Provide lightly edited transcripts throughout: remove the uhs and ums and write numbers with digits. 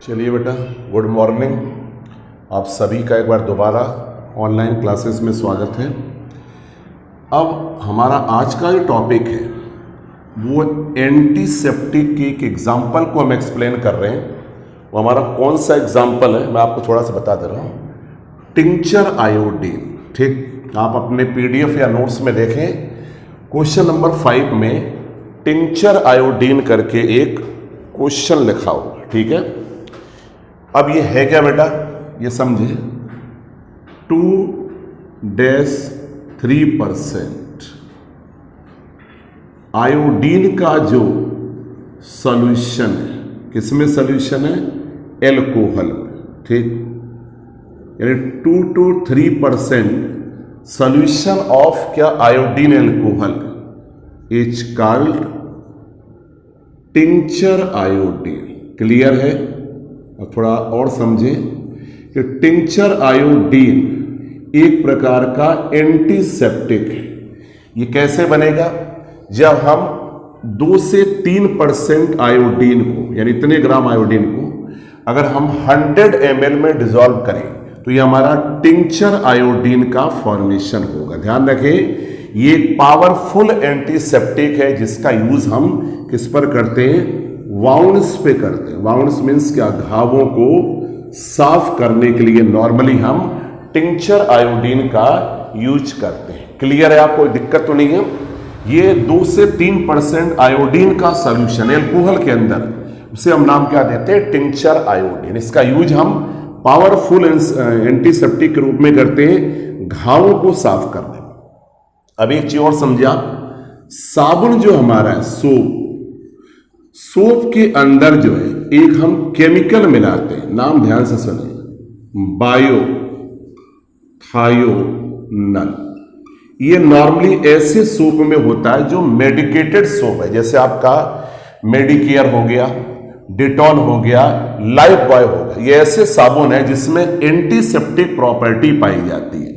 चलिए बेटा, good morning. आप सभी का एक बार दोबारा ऑनलाइन क्लासेस में स्वागत है। अब हमारा आज का जो टॉपिक है वो एंटीसेप्टिक की एक एग्जाम्पल को हम एक्सप्लेन कर रहे हैं। वो हमारा कौन सा एग्जाम्पल है मैं आपको थोड़ा सा बता दे रहा हूँ। Tincture iodine. ठीक, आप अपने पीडीएफ या नोट्स में देखें, क्वेश्चन नंबर 5 में टिंचर आयोडीन करके एक क्वेश्चन लिखा होगा। ठीक है, अब ये है क्या बेटा, ये समझे। 2-3% आयोडीन का जो सॉल्यूशन है, किसमें सॉल्यूशन है? एल्कोहल में। ठीक, यानी 2-3% सॉल्यूशन ऑफ क्या? Iodine alcohol is called tincture iodine. Clear है? और थोड़ा और समझें कि टिंचर आयोडीन एक प्रकार का एंटीसेप्टिक है। ये कैसे बनेगा? जब हम 2 से 3% आयोडीन को, यानी इतने ग्राम आयोडीन को अगर हम 100 ml में डिसॉल्व करें तो ये हमारा टिंचर आयोडीन का फॉर्मेशन होगा। ध्यान रखें, ये एक पावरफुल एंटीसेप्टिक है जिसका यूज हम किस पर करते हैं? वाउंड्स पे करते हैं। वाउंड्स मीन्स क्या? घावों को साफ करने के लिए नॉर्मली हम टिंचर आयोडीन का यूज करते हैं। क्लियर है? आपको दिक्कत तो नहीं है? ये 2 से 3% आयोडीन का सॉल्यूशन एल्कोहल के अंदर, उसे हम नाम क्या देते हैं? Tincture iodine. इसका यूज हम पावरफुल एंटीसेप्टिक के रूप में करते हैं घावों को साफ करने में। अब एक चीज और समझा, साबुन जो हमारा है, सोप के अंदर जो है एक हम केमिकल मिलाते हैं, नाम ध्यान से सुनिए, बायोथायोनल। ये नॉर्मली ऐसे सोप में होता है जो मेडिकेटेड सोप है, जैसे आपका मेडिकेयर हो गया, डिटॉल हो गया, लाइफ बॉय हो गया। ये ऐसे साबुन है जिसमें एंटीसेप्टिक प्रॉपर्टी पाई जाती है।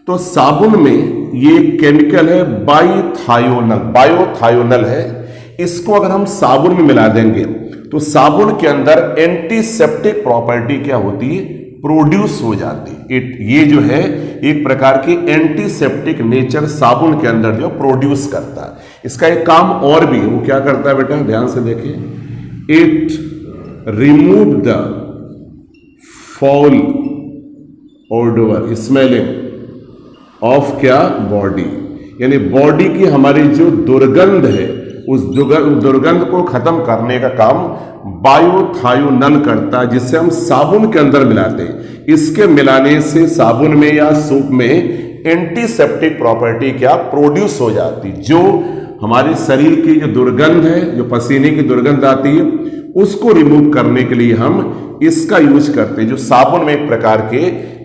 तो साबुन में ये केमिकल है बायोथायोनल, बायोथायोनल है। इसको अगर हम साबुन में मिला देंगे तो साबुन के अंदर एंटीसेप्टिक प्रॉपर्टी क्या होती है? प्रोड्यूस हो जाती है। ये जो है एक प्रकार की एंटीसेप्टिक नेचर साबुन के अंदर जो प्रोड्यूस करता है। इसका एक काम और भी है, वो क्या करता है बेटा? ध्यान से देखिए, it remove the foul odour smelling of क्या? बॉडी। यानी बॉडी की हमारी जो दुर्गंध है उस दुर्गंध को खत्म करने का काम बायोथायोनल करता है, जिससे हम साबुन के अंदर मिलाते हैं। इसके मिलाने से साबुन में या सूप में एंटीसेप्टिक प्रॉपर्टी क्या? प्रोड्यूस हो जाती, जो हमारे शरीर की जो दुर्गंध है, जो पसीने की दुर्गंध आती है, उसको रिमूव करने के लिए हम इसका यूज करते हैं, जो साबुन में एक प्रकार के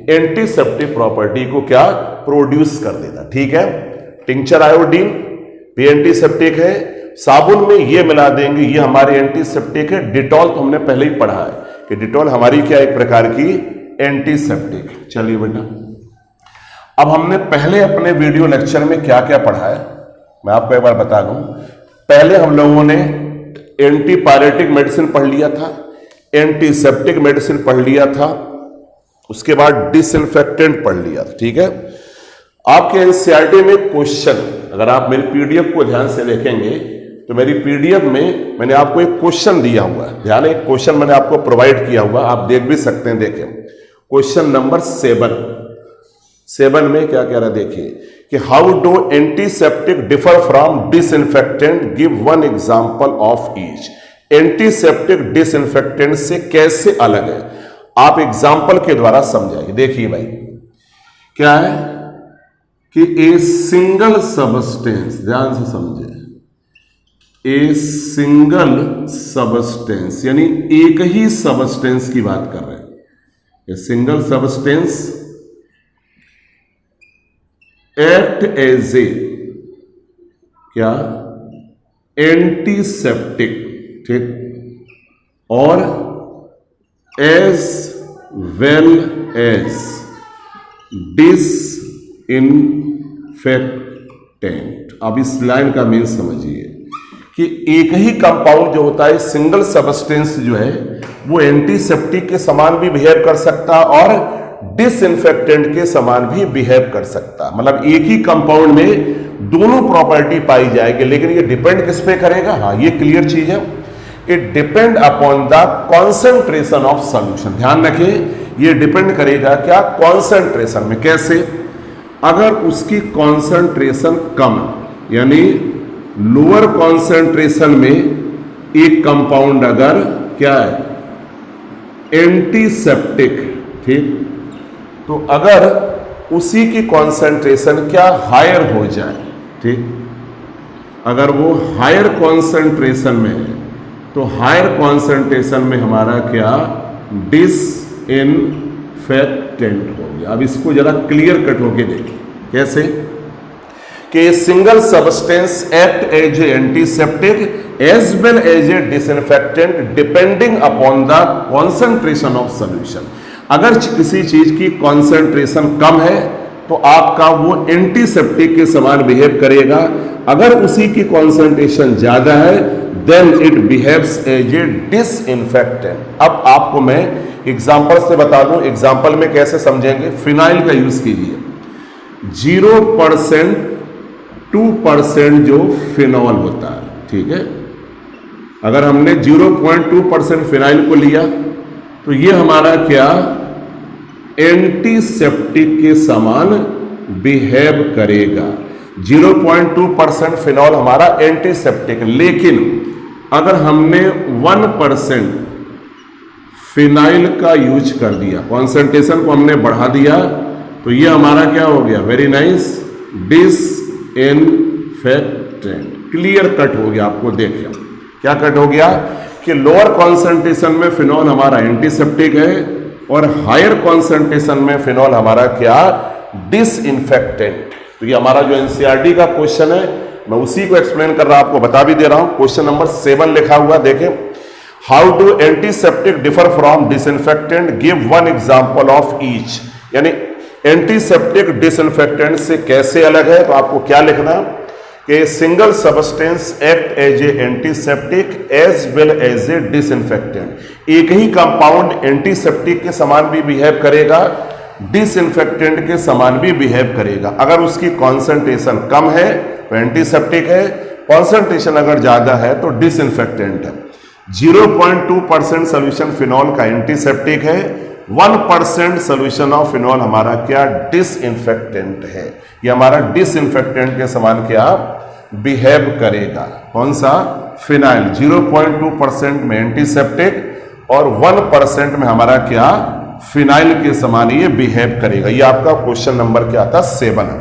एंटीसेप्टिक प्रॉपर्टी को क्या? प्रोड्यूस कर देता। ठीक है, टिंचर आयोडीन भी एंटीसेप्टिक है, साबुन में ये मिला देंगे, ये हमारे एंटीसेप्टिक है। डिटॉल तो हमने पहले ही पढ़ा है कि डिटॉल हमारी क्या? एक प्रकार की एंटीसेप्टिक। चलिए बेटा, अब हमने पहले अपने वीडियो लेक्चर में क्या क्या पढ़ा है मैं आपको एक बार बता दूं। पहले हम लोगों ने एंटीपायरेटिक मेडिसिन पढ़ लिया था, एंटीसेप्टिक मेडिसिन पढ़ लिया था, उसके बाद डिसइंफेक्टेंट पढ़ लिया था। ठीक है, आपके एनसीईआरटी में क्वेश्चन, अगर आप मेरी पीडीएफ को ध्यान से देखेंगे तो मेरी पीडीएफ में मैंने आपको एक क्वेश्चन दिया हुआ है। ध्यान, एक क्वेश्चन मैंने आपको प्रोवाइड किया हुआ, आप देख भी सकते हैं। देखें क्वेश्चन नंबर 7 में क्या कह रहा है, देखिए कि how do antiseptic differ from disinfectant, give one example of each. Antiseptic disinfectant से कैसे अलग है, आप एग्जांपल के द्वारा समझाइए। देखिए भाई, क्या है कि ए सिंगल सब्सटेंस, ध्यान से समझे, ए सिंगल सब्सटेंस यानी एक ही सब्सटेंस की बात कर रहे हैं। A single substance act as a क्या? एंटीसेप्टिक। ठीक, और एज वेल एज डिसइंफेक्टेंट। अब इस लाइन का मीन समझिए कि एक ही कंपाउंड जो होता है, सिंगल सब्सटेंस जो है, वो एंटीसेप्टिक के समान भी बिहेव कर सकता और डिसइंफेक्टेंट के समान भी बिहेव कर सकता। मतलब एक ही कंपाउंड में दोनों प्रॉपर्टी पाई जाएगी, लेकिन ये डिपेंड किस पे करेगा? हाँ, ये क्लियर चीज है, it depend upon the concentration of solution. ध्यान रखिए, ये डिपेंड करेगा क्या? कॉन्सेंट्रेशन में। कैसे? अगर उसकी कॉन्सेंट्रेशन कम, यानी लोअर कॉन्सेंट्रेशन में एक कंपाउंड अगर क्या है? एंटीसेप्टिक, ठीक, तो अगर उसी की कॉन्सेंट्रेशन क्या हायर हो जाए, ठीक, अगर वो हायर कॉन्सेंट्रेशन में है तो हायर कॉन्सेंट्रेशन में हमारा क्या? डिसइंफेक्टेंट हो गया। अब इसको जरा क्लियर कट होके देखिए। कैसे? कि single substance act as a antiseptic as well as a disinfectant depending upon the concentration of solution. अगर किसी चीज की कॉन्सेंट्रेशन कम है तो आपका वो एंटीसेप्टिक के समान बिहेव करेगा, अगर उसी की कॉन्सेंट्रेशन ज्यादा है then it behaves as a disinfectant. अब आपको मैं एग्जांपल से बता दूं, एग्जांपल में कैसे समझेंगे? फिनाइल का यूज कीजिए। 0% 2% जो फिनॉल होता है, ठीक है, अगर हमने 0.2% फिनाइल को लिया तो ये हमारा क्या? एंटीसेप्टिक के समान बिहेव करेगा। 0.2% फिनॉल हमारा एंटीसेप्टिक, लेकिन अगर हमने 1% फिनाइल का यूज कर दिया, कॉन्सेंट्रेशन को हमने बढ़ा दिया, तो ये हमारा क्या हो गया? Very nice, disinfectant. Clear cut हो गया। आपको देखिए क्या कट हो गया कि लोअर कॉन्सेंट्रेशन में फिनॉल हमारा एंटीसेप्टिक है और हायर कॉन्सेंट्रेशन में फिनॉल हमारा क्या? डिसइंफेक्टेंट। तो ये हमारा जो एनसीईआरटी का क्वेश्चन है, मैं उसी को एक्सप्लेन कर रहा हूं, आपको बता भी दे रहा हूं। क्वेश्चन नंबर 7 लिखा हुआ देखें, how do antiseptic differ from disinfectant, give one example of each. यानी एंटीसेप्टिक डिसइंफेक्टेंट से कैसे अलग है? तो आपको क्या लिखना कि single substance act as a antiseptic as well as a disinfectant. एक ही कंपाउंड एंटीसेप्टिक के समान भी बिहेव करेगा, डिसइंफेक्टेंट के समान भी बिहेव करेगा। अगर उसकी कॉन्सेंट्रेशन कम है तो एंटीसेप्टिक है, कॉन्सेंट्रेशन अगर ज्यादा है तो डिसइंफेक्टेंट है। 0.2% सोल्यूशन फिनॉल का एंटीसेप्टिक है, 1% सोल्यूशन ऑफ फिनॉल हमारा क्या? डिसइंफेक्टेंट है। ये हमारा डिसइंफेक्टेंट के समान क्या बिहेव करेगा? कौन सा? फिनाइल। 0.2% में एंटीसेप्टिक और 1% में हमारा क्या? फिनाइल के समान ये बिहेव करेगा। ये आपका क्वेश्चन नंबर क्या था? 7 है।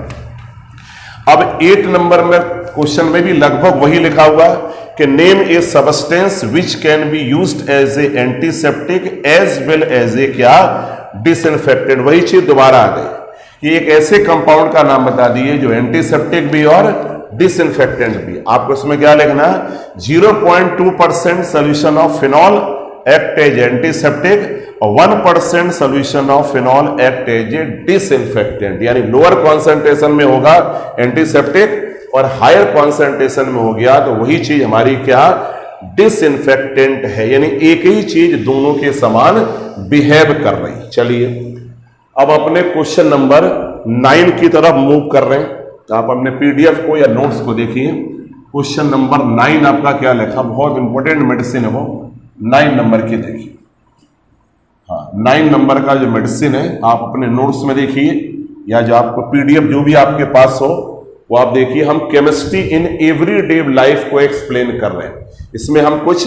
अब 8 नंबर में क्वेश्चन में भी लगभग वही लिखा हुआ कि name a substance which can be used as a antiseptic as well as a क्या? डिसइंफेक्टेंट। वही चीज दोबारा आ गई कि एक ऐसे कंपाउंड का नाम बता दिए जो एंटीसेप्टिक भी और डिसइंफेक्टेंट भी। आपको इसमें क्या लिखना? 0.2% solution of phenol act as antiseptic और 1% solution of phenol act as a disinfectant. यानी लोअर कॉन्सेंट्रेशन में होगा एंटीसेप्टिक और हायर कॉन्सेंट्रेशन में हो गया तो वही चीज हमारी क्या? डिसइंफेक्टेंट है। यानी एक ही चीज दोनों के समान बिहेव कर रही। चलिए अब अपने क्वेश्चन नंबर 9 की तरफ मूव कर रहे हैं। आप अपने पीडीएफ को या नोट्स को देखिए। क्वेश्चन नंबर 9 आपका क्या लिखा? बहुत इंपॉर्टेंट मेडिसिन है वो। 9 नंबर की देखिए। हाँ, 9 नंबर का जो मेडिसिन है आप अपने नोट्स में देखिए या जो आपको पीडीएफ जो भी आपके पास हो वो आप देखिए। हम केमिस्ट्री इन एवरीडे लाइफ को एक्सप्लेन कर रहे हैं। इसमें हम कुछ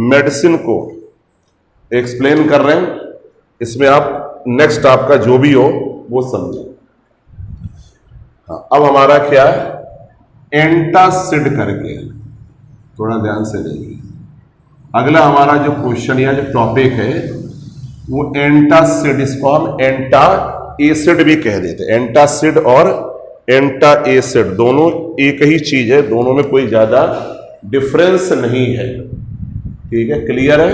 मेडिसिन को एक्सप्लेन कर रहे हैं। इसमें आप नेक्स्ट आपका जो भी हो वो समझे। हाँ, अब हमारा क्या है? एंटासिड करके, थोड़ा ध्यान से देखिए। अगला हमारा जो क्वेश्चन या जो टॉपिक है वो एंटासिड, इसको हम एंटा एसिड भी कह देते हैं। एंटासिड और एंटा एसिड दोनों एक ही चीज है, दोनों में कोई ज्यादा डिफरेंस नहीं है। ठीक है, क्लियर है?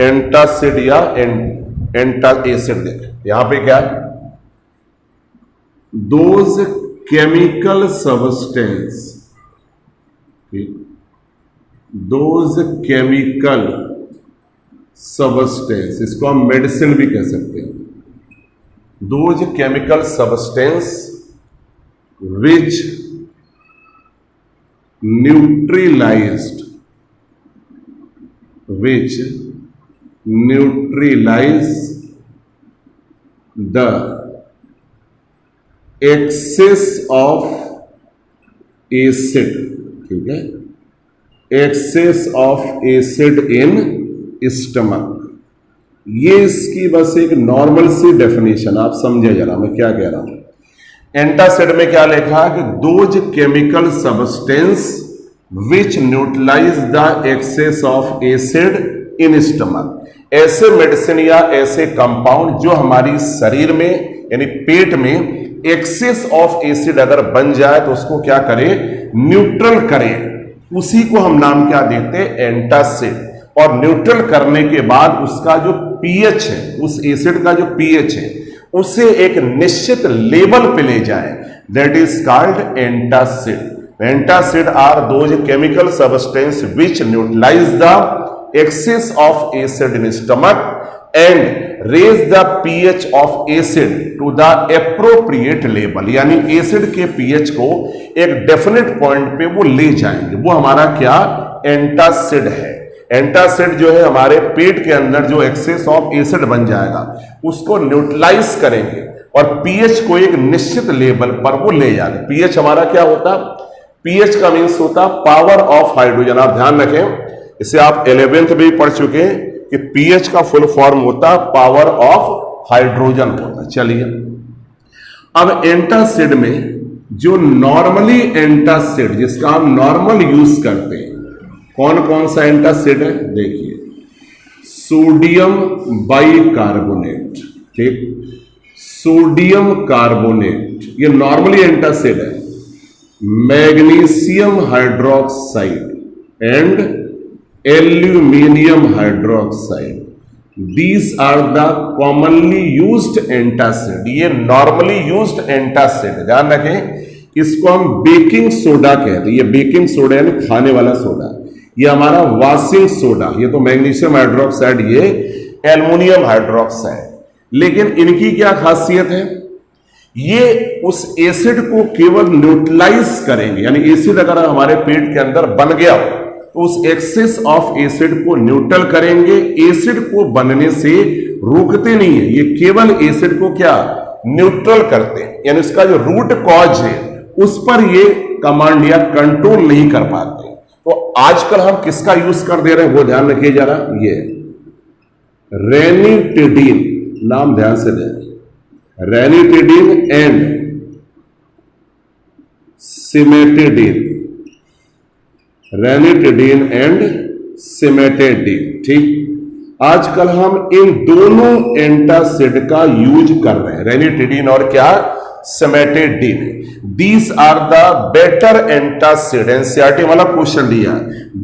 एंटासिड या एंटा एसिड देखें यहां पे क्या? Those chemical substance, those chemical substance, इसको हम मेडिसिन भी कह सकते हैं। Those chemical substance which neutralised the excess of acid, ठीक है, excess of acid in stomach। ये इसकी बस एक नॉर्मल सी डेफिनेशन, आप समझे जरा मैं क्या कह रहा हूं। एंटासिड में क्या लिखा कि those chemical substance which neutralise the excess of acid in stomach, ऐसे मेडिसिन या ऐसे कंपाउंड जो हमारी शरीर में यानी पेट में एक्सेस ऑफ एसिड अगर बन जाए तो उसको क्या करे, न्यूट्रल करे, उसी को हम नाम क्या देते हैं, एंटासिड। और न्यूट्रल करने के बाद उसका जो पीएच है, उस एसिड का जो पीएच है उसे एक निश्चित लेवल पे ले जाए, that is called antacid. Antacid are those chemical substance which neutralise the excess of acid in stomach and raise the pH of acid to the appropriate level, यानी एसिड के pH को एक डेफिनेट पॉइंट पे वो ले जाएंगे, वो हमारा क्या, एंटासिड है। एंटासिड जो है हमारे पेट के अंदर जो एक्सेस ऑफ एसिड बन जाएगा उसको न्यूट्रलाइज करेंगे और पीएच को एक निश्चित लेवल पर वो ले जाएंगे। पीएच हमारा क्या होता, पीएच का मीन्स होता पावर ऑफ हाइड्रोजन। आप ध्यान रखें, इसे आप 11th में भी पढ़ चुके हैं कि पीएच का फुल फॉर्म होता पावर ऑफ हाइड्रोजन होता। चलिए अब एंटासिड में जो नॉर्मली एंटासिड जिसका हम नॉर्मल यूज करते हैं, कौन कौन सा एंटासिड है, देखिए सोडियम बाइकार्बोनेट, ठीक, सोडियम कार्बोनेट ये नॉर्मली एंटासिड है। Magnesium hydroxide and aluminium hydroxide, these are the commonly used antacid. ये नॉर्मली यूज्ड एंटासिड, ध्यान रखें इसको हम बेकिंग सोडा कहते हैं। ये बेकिंग सोडा यानी खाने वाला सोडा, ये हमारा वॉशिंग सोडा, ये तो मैग्नीशियम हाइड्रोक्साइड, ये एल्युमिनियम हाइड्रोक्साइड। लेकिन इनकी क्या खासियत है, ये उस एसिड को केवल न्यूट्रलाइज करेंगे, यानी एसिड अगर हमारे पेट के अंदर बन गया तो उस एक्सेस ऑफ एसिड को न्यूट्रल करेंगे, एसिड को बनने से रोकते नहीं है, ये केवल एसिड को क्या, न्यूट्रल करते हैं, यानी इसका जो रूट कॉज है उस पर ये कमांड या कंट्रोल नहीं कर पाते। तो आजकल हम किसका यूज कर दे रहे हैं वो ध्यान रखिए जरा, ये रेनिटिडीन, नाम ध्यान से दें, ranitidine and cimetidine, ranitidine and cimetidine, ठीक। आजकल हम इन दोनों एंटासिड का यूज कर रहे हैं, रेनिटिडीन और क्या, cimetidine. These are the better antacid, NCERT वाला क्वेश्चन दिया,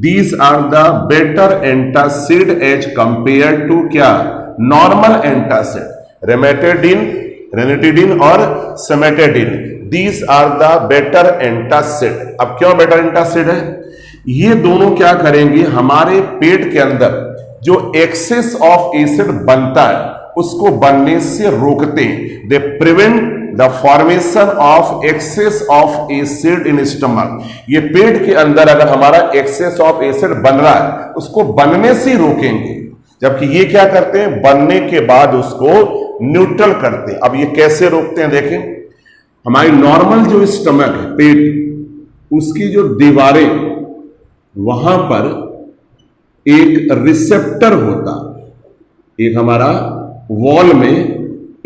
these are the better antacid as compare to क्या, नॉर्मल एंटासिड। रेनिटिडीन और cimetidine, these are the better antacid. अब क्यों बेटर एंटासिड है, ये दोनों क्या करेंगे, हमारे पेट के अंदर जो एक्सेस ऑफ एसिड बनता है उसको बनने से रोकते हैं। They prevent the formation of excess of acid in stomach. ये पेट के अंदर अगर हमारा एक्सेस ऑफ एसिड बन रहा है उसको बनने से रोकेंगे, जबकि ये क्या करते हैं, बनने के बाद उसको न्यूट्रल करते हैं। अब ये कैसे रोकते हैं, देखें, हमारी नॉर्मल जो स्टमक है, पेट, उसकी जो दीवारें, वहां पर एक रिसेप्टर होता, एक हमारा वॉल में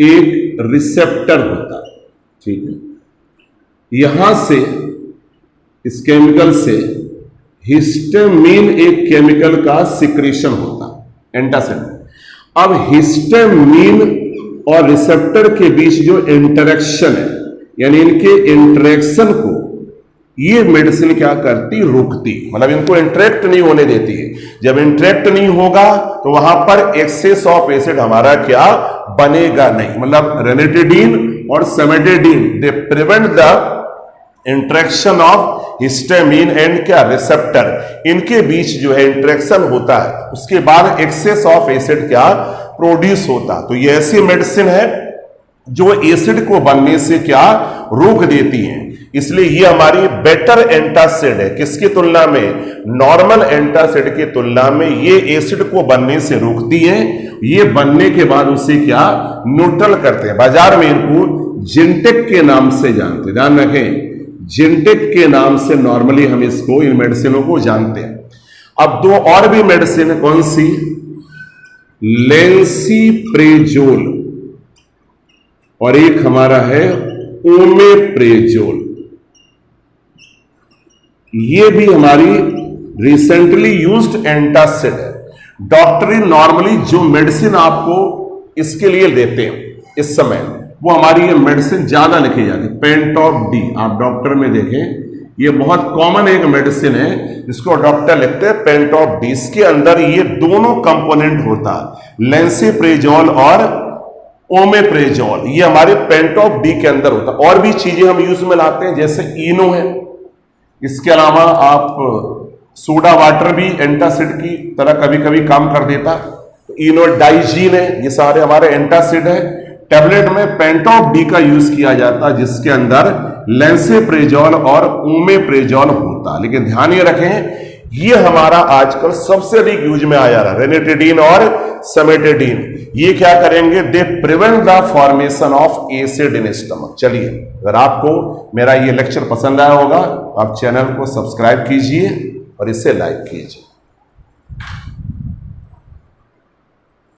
एक रिसेप्टर होता, ठीक है, यहां से इस केमिकल से हिस्टामिन एक केमिकल का सिक्रीशन होता एंटासिड में। अब हिस्टामिन और रिसेप्टर के बीच जो इंटरेक्शन है, यानी इनके इंटरेक्शन को ये मेडिसिन क्या करती, रोकती, मतलब इनको इंटरेक्ट नहीं होने देती है। जब इंटरेक्ट नहीं होगा तो वहां पर एक्सेस ऑफ एसिड हमारा क्या, बनेगा नहीं। मतलब रेनिटिडीन और cimetidine they prevent the interaction of histamine and क्या रिसेप्टर, इनके बीच जो है इंटरेक्शन होता है, उसके बाद एक्सेस ऑफ एसिड क्या प्रोड्यूस होता। तो ये ऐसी मेडिसिन है जो एसिड को बनने से क्या रोक देती हैं, इसलिए ये हमारी बेटर एंटासिड है। किसकी तुलना में? नॉर्मल एंटासिड की तुलना में ये एसिड को बनने से रोकती हैं। ये बनने के बाद उसे क्या न्यूट्रल करते हैं। बाजार में इनको जिंटेक के नाम से जानते हैं, ध्यान रखें, जिंटेक के नाम से नॉर्मली हम इसको, इन मेडिसिनों को जानते हैं। अब दो और भी मेडिसिन है, कौन सी? लेंसीप्रेजोल और एक हमारा है ओमेप्रेजोल। ये भी हमारी रिसेंटली यूज्ड एंटासिड है। डॉक्टरी नॉर्मली जो मेडिसिन आपको इसके लिए देते हैं इस समय, वो हमारी ये मेडिसिन ज्यादा लिखी जाती है, पेंटॉप डी। आप डॉक्टर में देखें, ये बहुत कॉमन एक मेडिसिन है जिसको डॉक्टर लिखते हैं पेंटॉप डी। इसके अंदर ये दोनों कंपोनेंट होता है, लेंसीप्रेजोल और ओमेप्रेजोल, ये हमारे पेंटॉप डी के अंदर होता है। और भी चीजें हम यूज में लाते हैं, जैसे इनो है, इसके अलावा आप सोडा वाटर भी एंटासिड की तरह कभी कभी काम कर देता। तो इनो डाइजीन है, ये सारे हमारे एंटासिड है। टैबलेट में पेंटॉप डी का यूज किया जाता है जिसके अंदर लेंसेप्रेजोल और ओमेप्रेजोल होता। लेकिन ध्यान ये रखें, ये हमारा आजकल सबसे अधिक यूज में आ जा रहा है, रेनिटिडीन और समेटिडीन। ये क्या करेंगे? दे prevent the formation of acid in stomach. चलिए, अगर आपको मेरा ये लेक्चर पसंद आया होगा, आप चैनल को सब्सक्राइब कीजिए और इसे लाइक कीजिए।